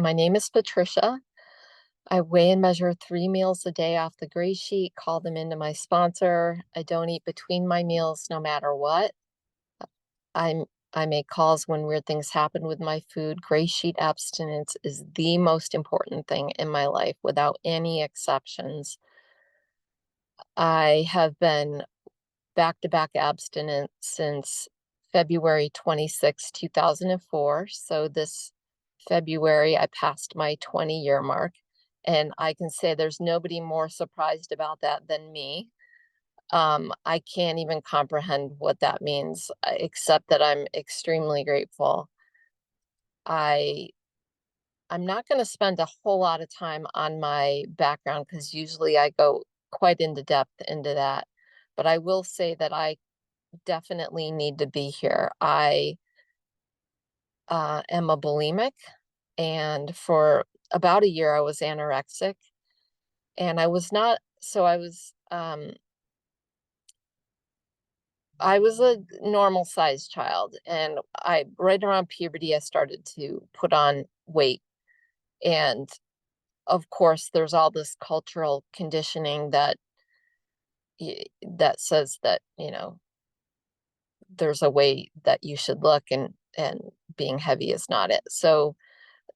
My name is Patricia. I weigh and measure 3 meals a day off the gray sheet, call them into my sponsor. I don't eat between my meals no matter what. I'm I make calls when weird things happen with my food. Gray sheet abstinence is the most important thing in my life without any exceptions. I have been back-to-back abstinent since February 26, 2004. So this February, I passed my 20-year mark. And I can say there's nobody more surprised about that than me. I can't even comprehend what that means, except that I'm extremely grateful. I I'm not going to spend a whole lot of time on my background because usually I go quite into depth into that. But I will say that I definitely need to be here. I am a bulimic, and for about a year I was anorexic, and I was not, so I was a normal sized child, and I right around puberty I started to put on weight. And of course there's all this cultural conditioning that says that, there's a way that you should look, and being heavy is not it. So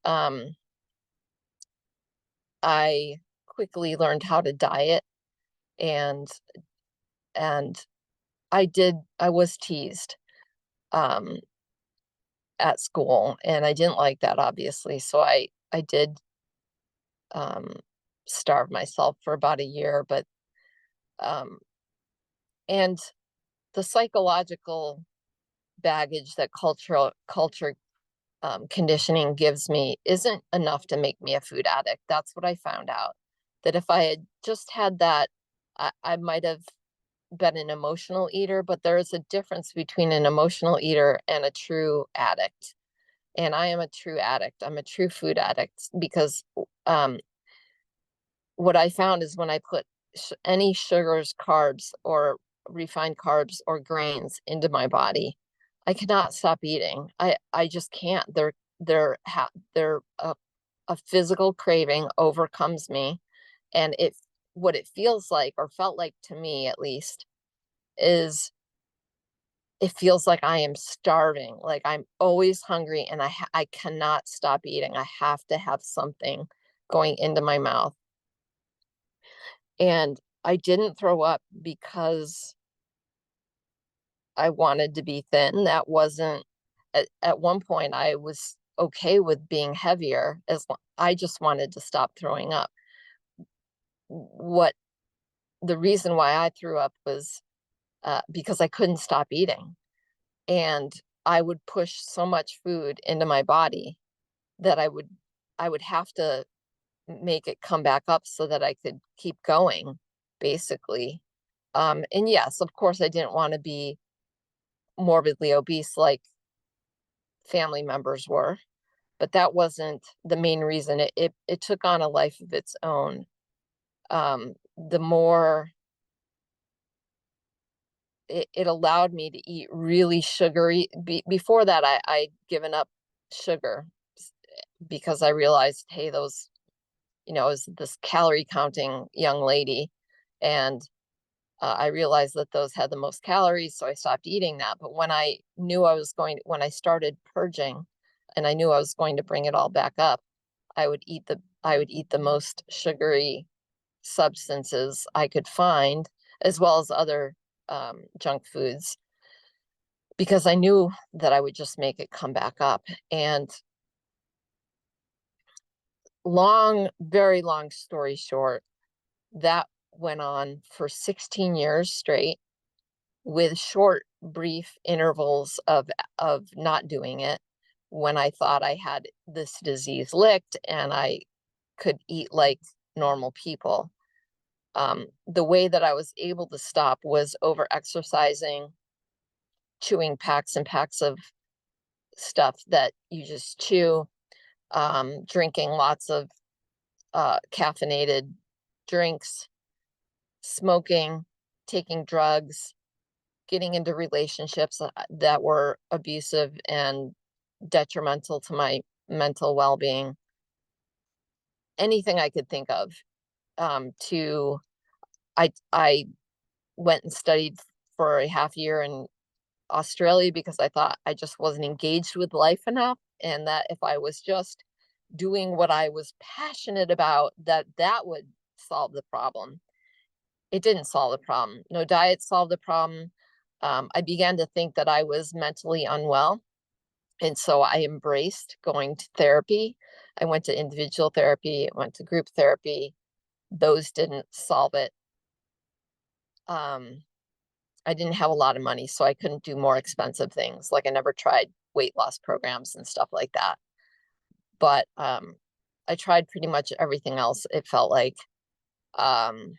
um I quickly learned how to diet, and and I was teased um at school, and I didn't like that, obviously. So I did um starve myself for about a year, but um and the psychological baggage that culture conditioning gives me isn't enough to make me a food addict. That's what I found out. That if I had just had that, I might have been an emotional eater, but there is a difference between an emotional eater and a true addict. And I am a true addict. I'm a true food addict because um, what I found is when I put any sugars, carbs, or refined carbs or grains into my body, I cannot stop eating. I just can't. They're a physical craving overcomes me, and what it feels like, or felt like to me at least, is it feels like I am starving. Like I'm always hungry, and I cannot stop eating. I have to have something going into my mouth. And I didn't throw up because I wanted to be thin. That wasn't at one point I was okay with being heavier I just wanted to stop throwing up. What The reason why I threw up was because I couldn't stop eating. And I would push so much food into my body that I would have to make it come back up so that I could keep going, basically. And yes, of course, I didn't want to be morbidly obese like family members were, but that wasn't the main reason. It took on a life of its own. The more it allowed me to eat really sugary. Before that, I'd given up sugar because I realized, hey, those, I was this calorie counting young lady, and I realized that those had the most calories, so I stopped eating that. But when I started purging, and I knew I was going to bring it all back up, I would eat the most sugary substances I could find, as well as other junk foods, because I knew that I would just make it come back up. And very long story short, that went on for 16 years straight, with short, brief intervals of not doing it, when I thought I had this disease licked and I could eat like normal people. The way that I was able to stop was over exercising, chewing packs and packs of stuff that you just chew, drinking lots of caffeinated drinks, smoking, taking drugs, getting into relationships that were abusive and detrimental to my mental well-being. anything I could think of. To I went and studied for a half year in Australia because I thought I just wasn't engaged with life enough, and that if I was just doing what I was passionate about, that would solve the problem. It didn't solve the problem. No diet solved the problem. I began to think that I was mentally unwell. And so I embraced going to therapy. I went to individual therapy, I went to group therapy. Those didn't solve it. Um, I didn't have a lot of money, so I couldn't do more expensive things. Like I never tried weight loss programs and stuff like that. But I tried pretty much everything else. It felt like um,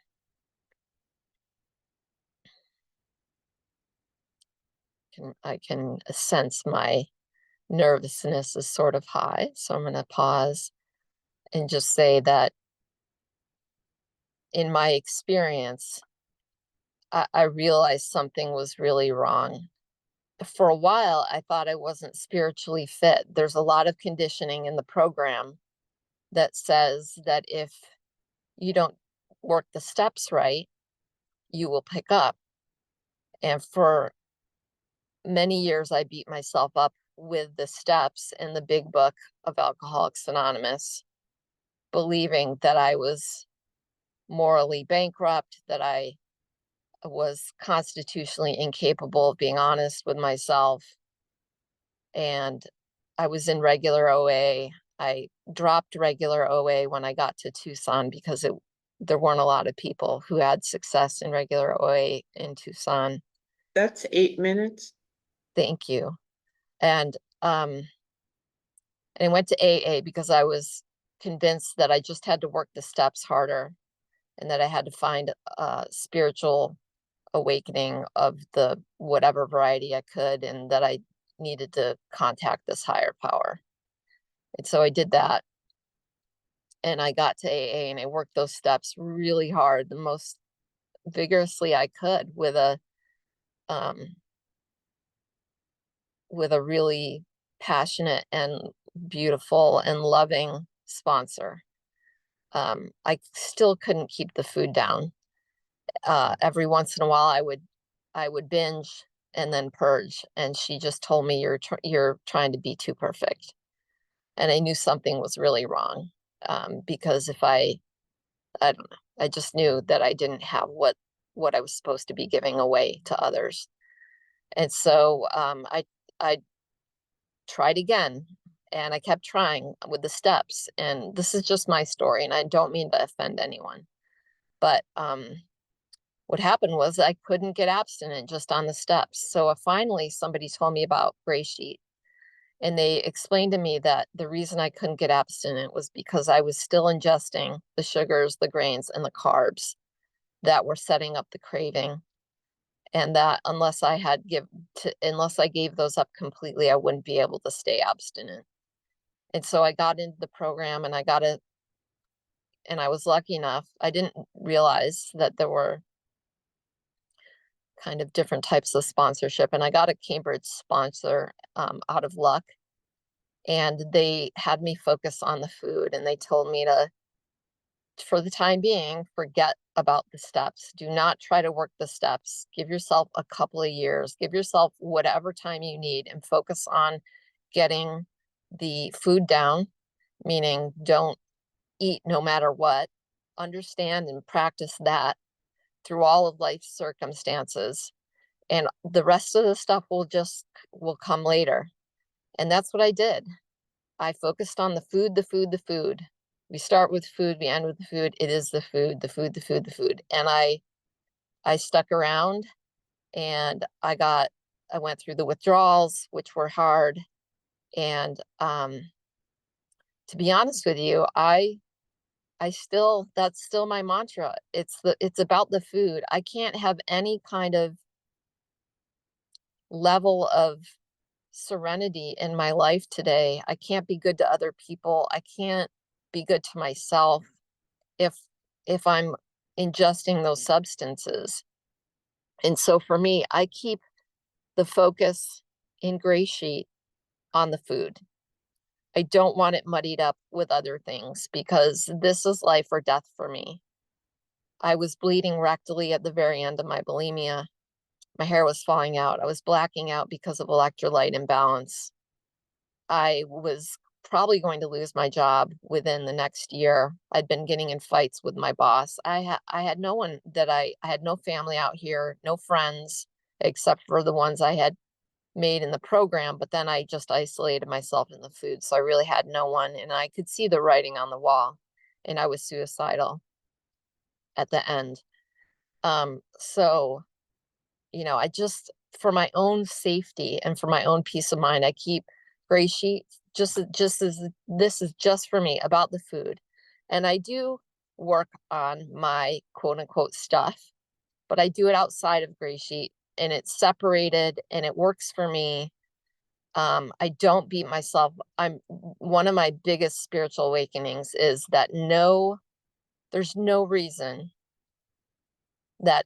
I can sense my nervousness is sort of high. So I'm going to pause and just say that in my experience, I realized something was really wrong. For a while, I thought I wasn't spiritually fit. There's a lot of conditioning in the program that says that if you don't work the steps right, you will pick up. And for many years, I beat myself up with the steps in the big book of Alcoholics Anonymous, believing that I was morally bankrupt, that I was constitutionally incapable of being honest with myself. And I was in regular OA. I dropped regular OA when I got to Tucson because there weren't a lot of people who had success in regular OA in Tucson. That's 8 minutes. Thank you. And I went to AA because I was convinced that I just had to work the steps harder and that I had to find a spiritual awakening of the whatever variety I could, and that I needed to contact this higher power. And so I did that, and I got to AA and I worked those steps really hard, the most vigorously I could, um with a really passionate and beautiful and loving sponsor. I still couldn't keep the food down. Every once in a while I would binge and then purge, and she just told me you're trying to be too perfect. And I knew something was really wrong, because if I don't know, I just knew that I didn't have what I was supposed to be giving away to others. And so I tried again, and I kept trying with the steps. And this is just my story, and I don't mean to offend anyone, but what happened was I couldn't get abstinent just on the steps. So finally, somebody told me about GreySheet, and they explained to me that the reason I couldn't get abstinent was because I was still ingesting the sugars, the grains, and the carbs that were setting up the craving. And that unless I gave those up completely, I wouldn't be able to stay abstinent. And so I got into the program, and and I was lucky enough. I didn't realize that there were kind of different types of sponsorship, and I got a Cambridge sponsor out of luck. And they had me focus on the food, and they told me to, for the time being, forget about the steps. Do not try to work the steps. Give yourself a couple of years, give yourself whatever time you need, and focus on getting the food down, meaning don't eat no matter what. Understand and practice that through all of life's circumstances, and the rest of the stuff will come later. And that's what I did. I focused on the food, the food, the food. We start with food, we end with the food. It is the food, the food, the food, the food. And I stuck around, and I went through the withdrawals, which were hard. And to be honest with you, I still, that's still my mantra. It's about the food. I can't have any kind of level of serenity in my life today. I can't be good to other people. I can't be good to myself if I'm ingesting those substances. And so for me, I keep the focus in GreySheet on the food. I don't want it muddied up with other things because this is life or death for me. I was bleeding rectally at the very end of my bulimia. My hair was falling out. I was blacking out because of electrolyte imbalance. I was probably going to lose my job within the next year. I'd been getting in fights with my boss. I had no one that I had no family out here, no friends except for the ones I had made in the program, but then I just isolated myself in the food. So I really had no one and I could see the writing on the wall and I was suicidal at the end. So, I just, for my own safety and for my own peace of mind, I keep gray sheets just as this is just for me about the food. And I do work on my quote unquote stuff, but I do it outside of gray sheet and it's separated and it works for me. I don't beat myself. I'm one of my biggest spiritual awakenings is that there's no reason that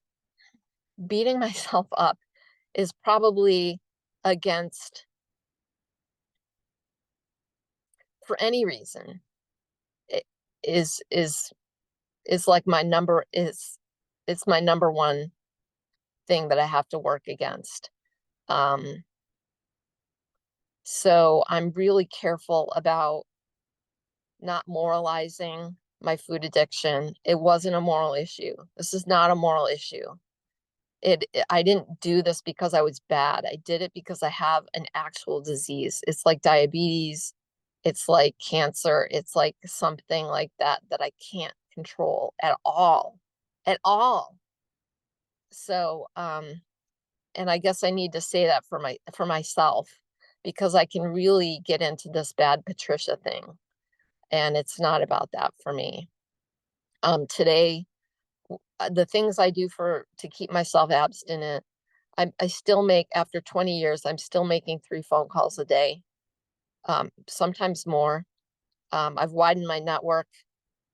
beating myself up is probably against for any reason. It is like my number is it's my number one thing that I have to work against. Um, so I'm really careful about not moralizing my food addiction. It wasn't a moral issue. This is not a moral issue. I didn't do this because I was bad. I did it because I have an actual disease. It's like diabetes, it's like cancer, it's like something like that that I can't control at all. At all. So and I guess I need to say that for myself because I can really get into this bad Patricia thing and it's not about that for me. Today the things I do to keep myself abstinent, I still make, after 20 years, I'm still making 3 phone calls a day, sometimes more. I've widened my network.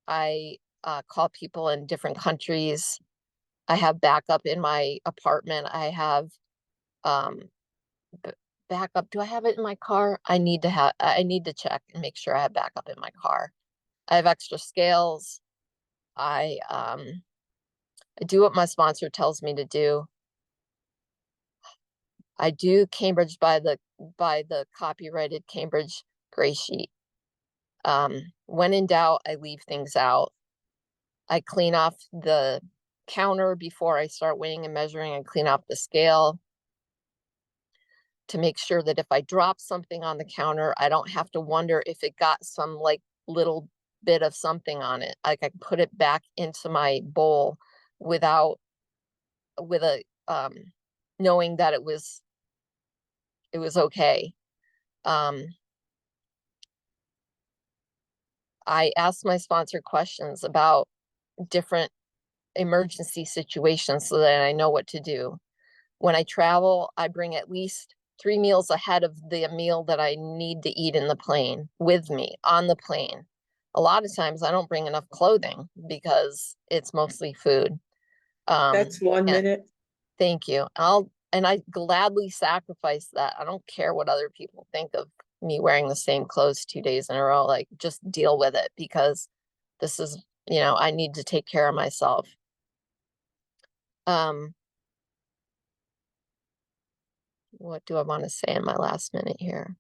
I call people in different countries. I have backup in my apartment. I have um, backup. Do I have it in my car? I need to check and make sure I have backup in my car. I have extra scales. I do what my sponsor tells me to do. I do Cambridge by the copyrighted Cambridge gray sheet. When in doubt, I leave things out. I clean off the counter before I start weighing and measuring and clean off the scale to make sure that if I drop something on the counter, I don't have to wonder if it got some like little bit of something on it. Like I can put it back into my bowl without with a knowing that it was okay. I asked my sponsor questions about different emergency situations so that I know what to do. When I travel, I bring at least 3 meals ahead of the meal that I need to eat in the plane with me on the plane. A lot of times I don't bring enough clothing because it's mostly food. That's one And minute. thank you. I gladly sacrifice that. I don't care what other people think of me wearing the same clothes 2 days in a row. Like just deal with it because this is, I need to take care of myself. Um, what do I want to say in my last minute here?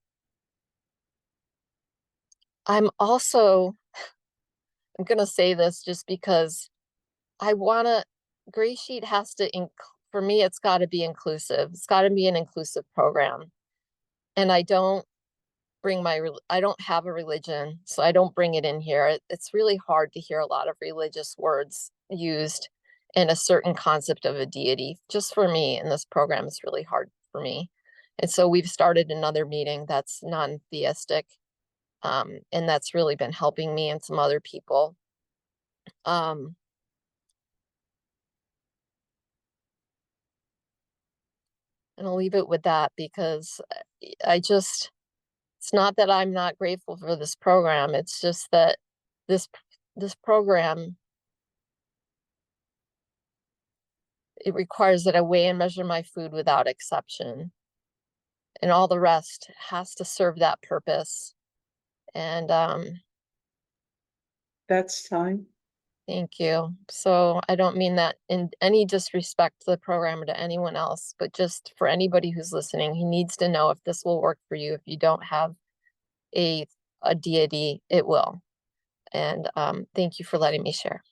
I'm going to say this just because I want to, Gray Sheet has to, for me, it's got to be inclusive. It's got to be an inclusive program. And I don't have a religion, so I don't bring it in here. It's really hard to hear a lot of religious words used in a certain concept of a deity. Just for me in this program, it's really hard for me. And so we've started another meeting that's non-theistic, and that's really been helping me and some other people. Um, and I'll leave it with that because it's not that I'm not grateful for this program. It's just that this this program, it requires that I weigh and measure my food without exception. And all the rest has to serve that purpose. And That's time. thank you. So I don't mean that in any disrespect to the program or to anyone else, but just for anybody who's listening, he needs to know if this will work for you. If you don't have a deity, it will. And thank you for letting me share.